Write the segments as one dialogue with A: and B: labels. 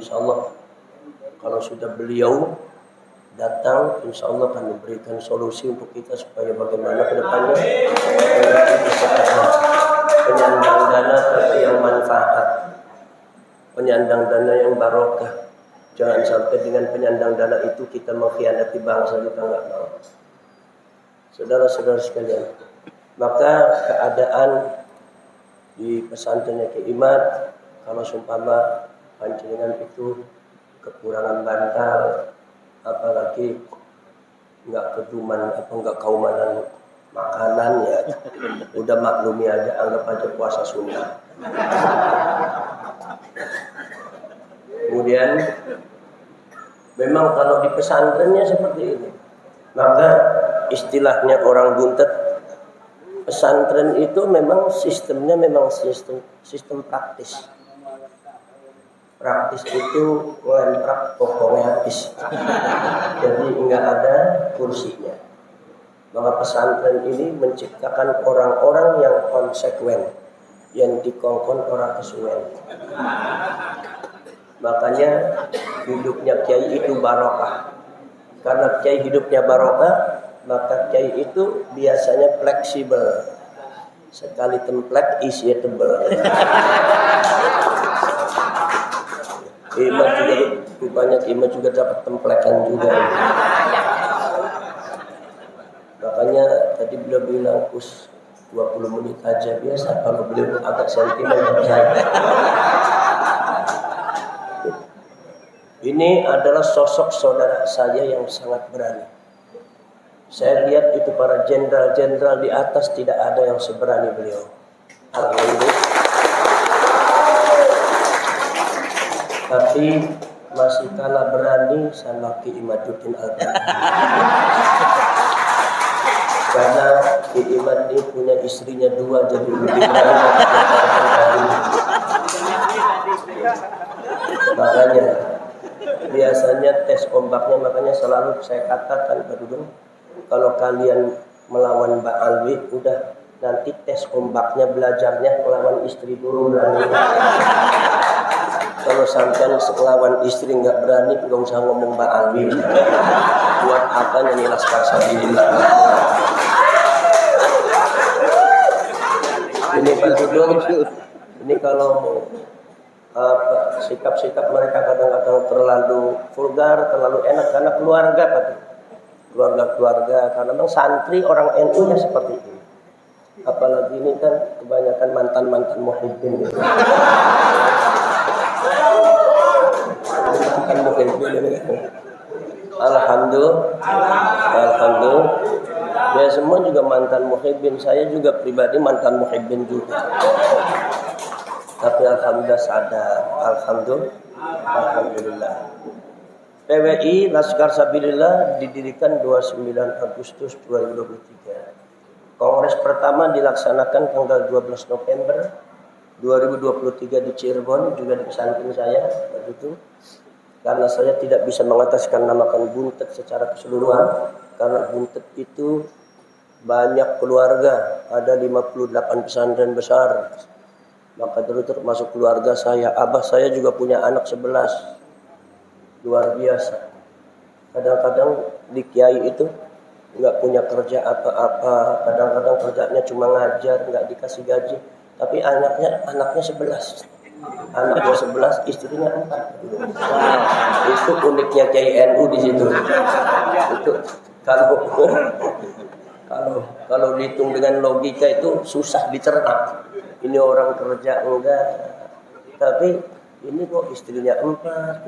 A: insya Allah kalau sudah beliau datang, insya Allah akan memberikan solusi untuk kita supaya bagaimana ke depannya kita bisa penyandang dana tapi yang manfaat, penyandang dana yang barokah. Jangan sampai dengan penyandang dana itu kita mengkhianati bangsa, kita nggak mau. Saudara-saudara sekalian, maka keadaan di pesantrennya Ki Imad, kalau seumpama panjenengan itu kekurangan bantal, apalagi nggak keduman apa nggak kaumanan makanan ya, udah maklumi aja, anggap aja puasa sunnah. Kemudian memang kalau di pesantrennya seperti ini, maka istilahnya orang buntet, pesantren itu memang sistemnya memang sistem praktis. Praktis itu ngelemprak pokoknya habis. Jadi enggak ada kursinya. Maka pesantren ini menciptakan orang-orang yang konsekuen, yang dikongkon orang kesuwen. Makanya hidupnya kiai itu barokah. Karena kiai hidupnya barokah, maka kiai itu biasanya fleksibel. Sekali template isinya tebel. Imam juga rupanya Imam juga dapat templekan juga. Makanya tadi beliau bilang us 20 menit aja biasa, kalau beliau agak sentimen saya. Ini adalah sosok saudara saya yang sangat berani. Saya lihat itu para jenderal-jenderal di atas tidak ada yang seberani beliau. Alhamdulillah. Tapi masih kalah berani sama Ki Imaduddin Al-Bani. Karena Ki Imad ini punya istrinya 2, jadi lebih berani. Makanya biasanya tes ombaknya, makanya selalu saya katakan Pak Dudung, kalau kalian melawan Mbak Alwi, udah nanti tes ombaknya belajarnya melawan istri dulu berani. Kalau sampai lawan istri nggak berani, nggak usah ngomong Mbak Alwi. Buat apa nyanyi Laskar Sabilillah? Ini Pak Dudung, ini kalau sikap-sikap mereka kadang-kadang terlalu vulgar, terlalu enak karena keluarga, Pak. Keluarga, karena memang santri orang NU nya seperti ini. Apalagi ini kan kebanyakan mantan muhibbin. Alhamdulillah. Ya semua juga mantan muhibbin. Saya juga pribadi mantan muhibbin juga. Tapi alhamdulillah sadar. Alhamdulillah. PWI Laskar Sabilillah didirikan 29 Agustus 2023. Kongres pertama dilaksanakan tanggal 12 November 2023 di Cirebon, juga di pesantren saya waktu itu. Karena saya tidak bisa mengataskan namakan buntet secara keseluruhan, karena buntet itu banyak keluarga, ada 58 pesantren besar. Maka dulu termasuk keluarga saya, abah saya juga punya anak 11. Luar biasa. Kadang-kadang di kiai itu nggak punya kerja apa-apa, kadang-kadang kerjanya cuma ngajar, nggak dikasih gaji. Tapi anaknya 11. Anaknya 11, istrinya 4. Itu uniknya Kiai NU di situ. Itu kalau dihitung dengan logika itu susah dicerna. Ini orang kerja enggak, tapi ini kok istrinya 4,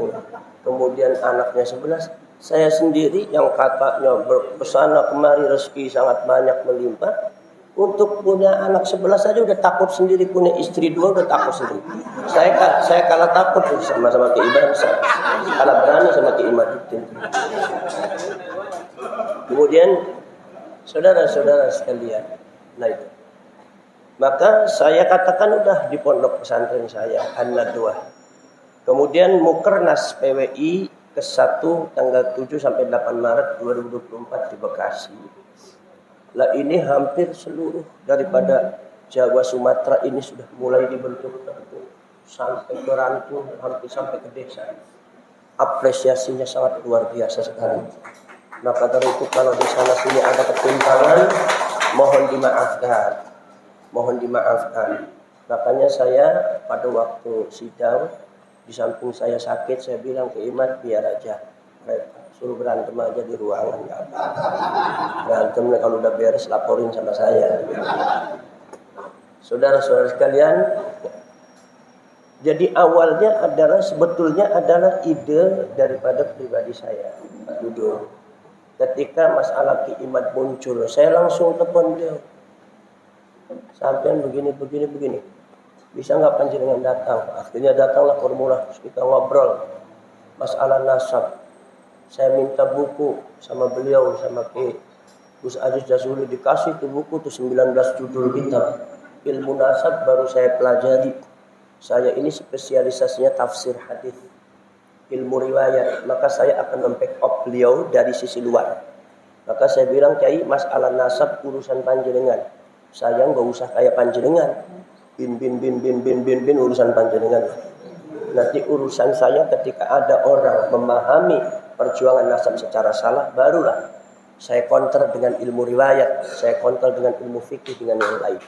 A: kemudian anaknya 11. Saya sendiri yang katanya bersana kemari rezeki sangat banyak melimpah, untuk punya anak 11 saja udah takut sendiri, punya istri 2 udah takut sendiri. Saya kalah takut sama Ki Ibrahim, kalah berani sama Ki Imaduddin. Kemudian saudara-saudara sekalian, nah itu. Maka saya katakan udah di pondok pesantren saya An-Nadwah. Kemudian Mukernas PWI ke-1 tanggal 7 sampai 8 Maret 2024 di Bekasi. Lah ini hampir seluruh daripada Jawa Sumatera ini sudah mulai dibentuk. sampai ke Rantung, hampir sampai ke desa. Apresiasinya sangat luar biasa sekali. Maka dari itu kalau di sana sini ada ketimpangan, mohon dimaafkan. Mohon dimaafkan. Makanya saya pada waktu sidang, di samping saya sakit, saya bilang ke Imam, biar aja. Suruh berantem aja di ruangan. Berantem kalau udah beres laporin sama saya. Saudara-saudara sekalian, jadi awalnya sebetulnya adalah ide daripada pribadi saya, Pak Dudo. Ketika masalah Ki Imad muncul, saya langsung telepon beliau. Sampai begini. Bisa nggak panjenengan datang? Akhirnya datanglah formula, kita ngobrol masalah nasab. Saya minta buku sama beliau, sama Ki Gus Aziz Jazuli, dikasih tuh buku tuh 19 judul kitab. Ilmu nasab baru saya pelajari. Saya ini spesialisasinya tafsir hadis, ilmu riwayat, maka saya akan mem-backup beliau dari sisi luar. Maka saya bilang, Kiai, masalah nasab urusan panjenengan. Saya nggak usah kayak panjenengan. Bin urusan panjenengan. Nanti urusan saya ketika ada orang memahami perjuangan nasab secara salah, barulah saya counter dengan ilmu riwayat, saya counter dengan ilmu fikih, dengan yang lain.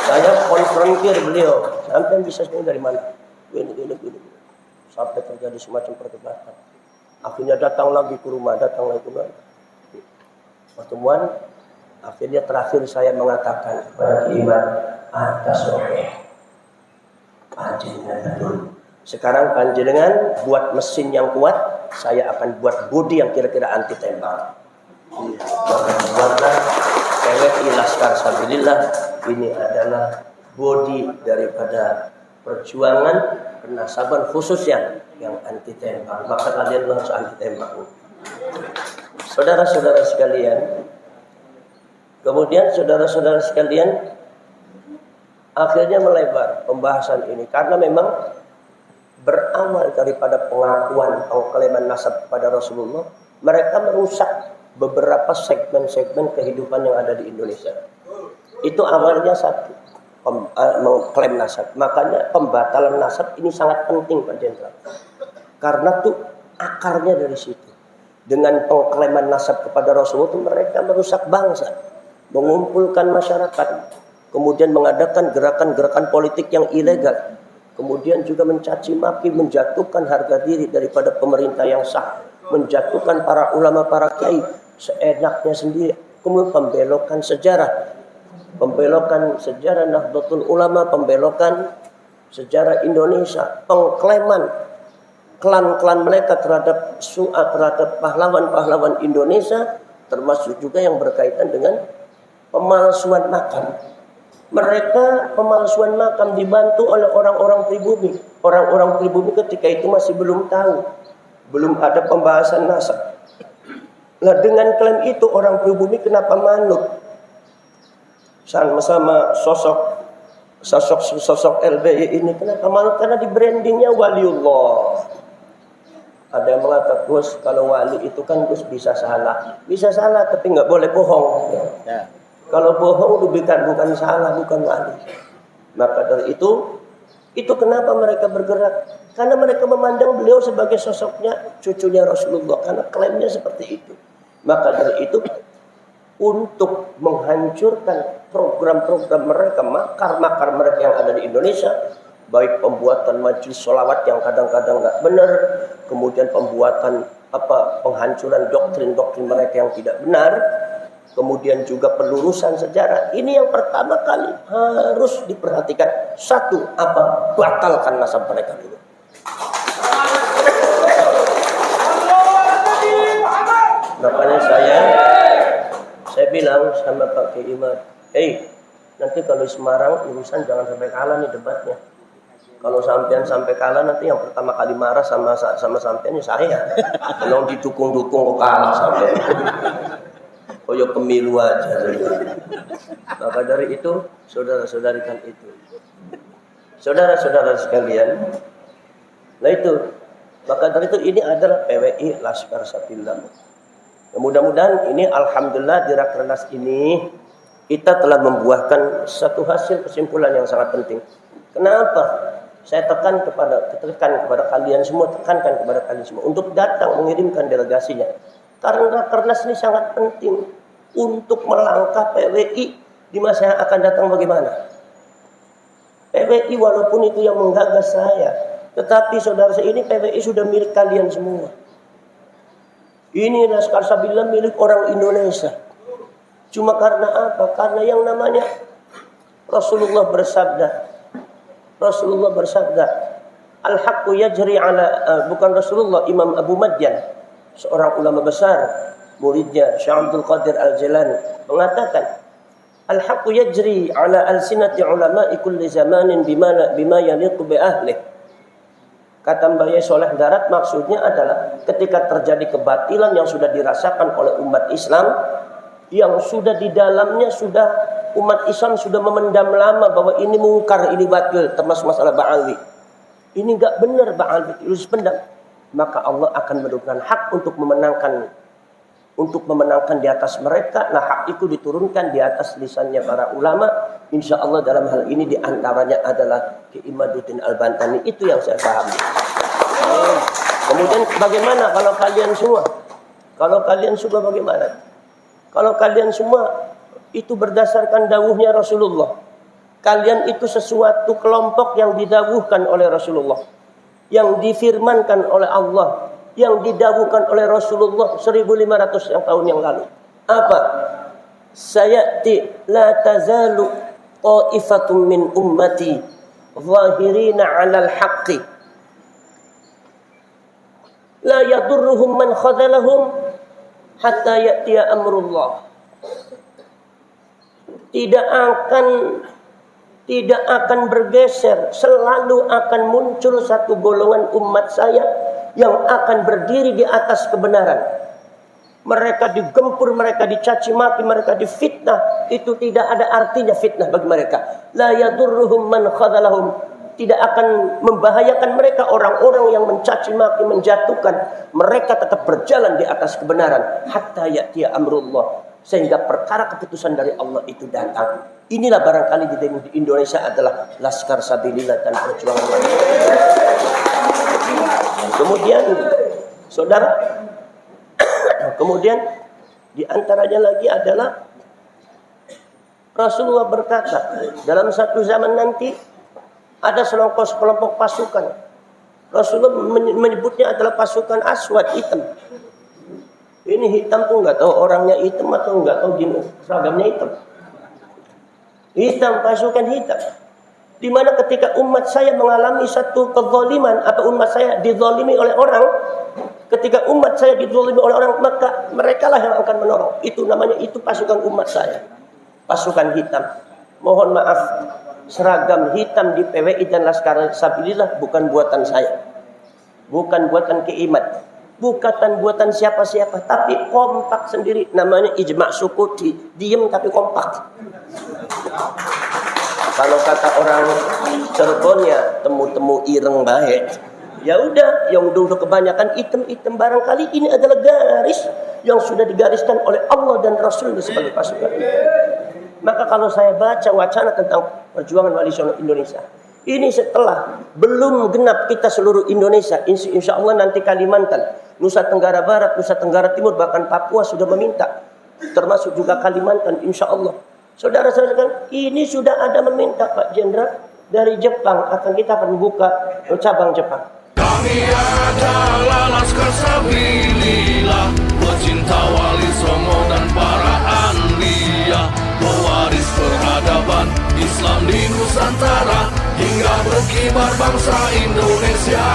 A: Saya konfrontir beliau, sampai bisa ini dari mana? Gini. Sampai terjadi semacam perdebatan. Akhirnya datang lagi ke rumah. Pertemuan, akhirnya terakhir saya mengatakan kepada Imam, atas oleh panjenengan betul. Sekarang panjenengan buat mesin yang kuat, saya akan buat bodi yang kira-kira anti tembak. Maka buatlah PWI Laskar Sabilillah. Ini adalah bodi daripada perjuangan penasaban khususnya yang anti tembak. Maka kalian harus anti tembak. Saudara-saudara sekalian, kemudian saudara-saudara sekalian, akhirnya melebar pembahasan ini karena memang berawal daripada pengakuan pengklaim nasab kepada Rasulullah, mereka merusak beberapa segmen-segmen kehidupan yang ada di Indonesia. Itu awalnya satu, mengklaim nasab. Makanya pembatalan nasab ini sangat penting, Pak Jenderal. Karena tuh akarnya dari situ. Dengan pengklaiman nasab kepada Rasulullah itu mereka merusak bangsa, mengumpulkan masyarakat, kemudian mengadakan gerakan-gerakan politik yang ilegal, kemudian juga mencaci maki, menjatuhkan harga diri daripada pemerintah yang sah, menjatuhkan para ulama, para kiai seenaknya sendiri, kemudian pembelokan sejarah Nahdlatul Ulama, pembelokan sejarah Indonesia, pengklaiman klan-klan mereka terhadap pahlawan-pahlawan Indonesia, termasuk juga yang berkaitan dengan pemalsuan makam. Mereka pemalsuan makam dibantu oleh orang-orang pribumi. Orang-orang pribumi ketika itu masih belum tahu, belum ada pembahasan nasab. Nah, dengan klaim itu orang pribumi kenapa manut sama sosok LBI ini? Kenapa manut? Karena di brandingnya waliullah. Ada yang mengatakan, Gus, kalau wali itu kan Gus bisa salah, tapi nggak boleh bohong. Ya. Kalau bohong bukan salah, bukan wali. Maka dari itu kenapa mereka bergerak? Karena mereka memandang beliau sebagai sosoknya cucunya Rasulullah, karena klaimnya seperti itu. Maka dari itu, untuk menghancurkan program-program mereka, makar-makar mereka yang ada di Indonesia, baik pembuatan majelis sholawat yang kadang-kadang nggak benar, kemudian pembuatan penghancuran doktrin-doktrin mereka yang tidak benar, kemudian juga pelurusan sejarah. Ini yang pertama kali harus diperhatikan. Satu, batalkan nasab mereka dulu. Makanya saya bilang sama Pak Kiai Imad, nanti kalau di Semarang urusan jangan sampai kalah nih debatnya. Kalau sampai kalah, nanti yang pertama kali marah sama sampean ya saya. Kalau didukung-dukung kok kalah sampean. Koyo pemilu aja. Maka dari itu, saudara-saudarikan itu. Saudara-saudara sekalian, nah itu. Maka dari itu ini adalah PWI Laskar Sabilillah. Mudah-mudahan ini alhamdulillah di Rakernas ini kita telah membuahkan satu hasil kesimpulan yang sangat penting. Kenapa? Saya tekankan kepada kalian semua, tekankan kepada kalian semua untuk datang mengirimkan delegasinya. Karena Rakernas ini sangat penting untuk melangkah PWI di masa yang akan datang bagaimana. PWI walaupun itu yang menggagas saya, tetapi saudara saya ini PWI sudah milik kalian semua. Ini Laskar Sabilillah milik orang Indonesia. Cuma karena apa? Karena yang namanya Rasulullah bersabda, al-haqqu yajri ala, bukan Rasulullah, Imam Abu Madyan, seorang ulama besar, muridnya Syekh Abdul Qadir Al-Jilani, mengatakan, al-haqqu yajri ala alsinati ulama'i kulli zamanin bima yaliqu bi ahli. Kata Mbak Yai Soleh Darat, maksudnya adalah ketika terjadi kebatilan yang sudah dirasakan oleh umat Islam, yang sudah di dalamnya umat Islam sudah memendam lama bahwa ini mungkar, ini batil, termasuk masalah Ba'alwi. Ini enggak benar Ba'alwi, itu pendam. Maka Allah akan memberikan hak untuk memenangkan di atas mereka. Nah, hak itu diturunkan di atas lisannya para ulama. Insya Allah dalam hal ini diantaranya adalah Ki Imaduddin Al-Bantani. Itu yang saya pahami. Kemudian bagaimana kalau kalian semua? Kalau kalian semua bagaimana? Kalau kalian semua itu berdasarkan dawuhnya Rasulullah. Kalian itu sesuatu kelompok yang didawuhkan oleh Rasulullah, yang difirmankan oleh Allah, yang didawuhkan oleh Rasulullah 1500 tahun yang lalu. Apa? Sayati la tazalu ta'ifatun min ummati zahirina 'alal haqqi la yadurruhum man khadalahum hatta ya'tiya amrullah. Tidak akan bergeser, selalu akan muncul satu golongan umat saya yang akan berdiri di atas kebenaran. Mereka digempur, mereka dicaci maki, mereka difitnah. Itu tidak ada artinya fitnah bagi mereka. La yadurruhum man khadalahum. Tidak akan membahayakan mereka orang-orang yang mencaci maki, menjatuhkan. Mereka tetap berjalan di atas kebenaran. Hatta ya'tiya amrullah. Sehingga perkara keputusan dari Allah itu datang. Inilah barangkali di Indonesia adalah Laskar Sabilillah dan perjuangan. Kemudian, saudara, kemudian diantaranya lagi adalah Rasulullah berkata, dalam satu zaman nanti ada sekelompok pasukan. Rasulullah menyebutnya adalah pasukan aswad, hitam. Ini hitam tuh nggak tahu orangnya hitam atau nggak tahu seragamnya hitam. Hitam, pasukan hitam. Di mana ketika umat saya mengalami satu kezaliman atau umat saya dizalimi oleh orang, ketika umat saya dizalimi oleh orang, maka merekalah yang akan menolong. Itu namanya, itu pasukan umat saya. Pasukan hitam. Mohon maaf, seragam hitam di PWI dan Laskar Sabilillah bukan buatan saya. Bukan buatan Ki-Imad. Bukan buatan siapa-siapa, tapi kompak sendiri. Namanya ijma' sukuti, diem tapi kompak. Kalau kata orang Cirebon ya temu-temu ireng baik. Ya udah, yang udah kebanyakan item-item, barangkali ini adalah garis yang sudah digariskan oleh Allah dan Rasul sebagai pasukan. Maka kalau saya baca wacana tentang perjuangan Wali Songo Indonesia, ini setelah belum genap kita seluruh Indonesia, insya Allah nanti Kalimantan, Nusa Tenggara Barat, Nusa Tenggara Timur, bahkan Papua sudah meminta, termasuk juga Kalimantan, insya Allah. Saudara-saudara, ini sudah ada meminta Pak Jenderal dari Jepang, kita akan buka cabang Jepang.
B: Kami adalah Laskar Sabilillah, pecinta Wali Songo dan para anbiya, pewaris peradaban Islam di Nusantara, hingga berkibar bangsa Indonesia.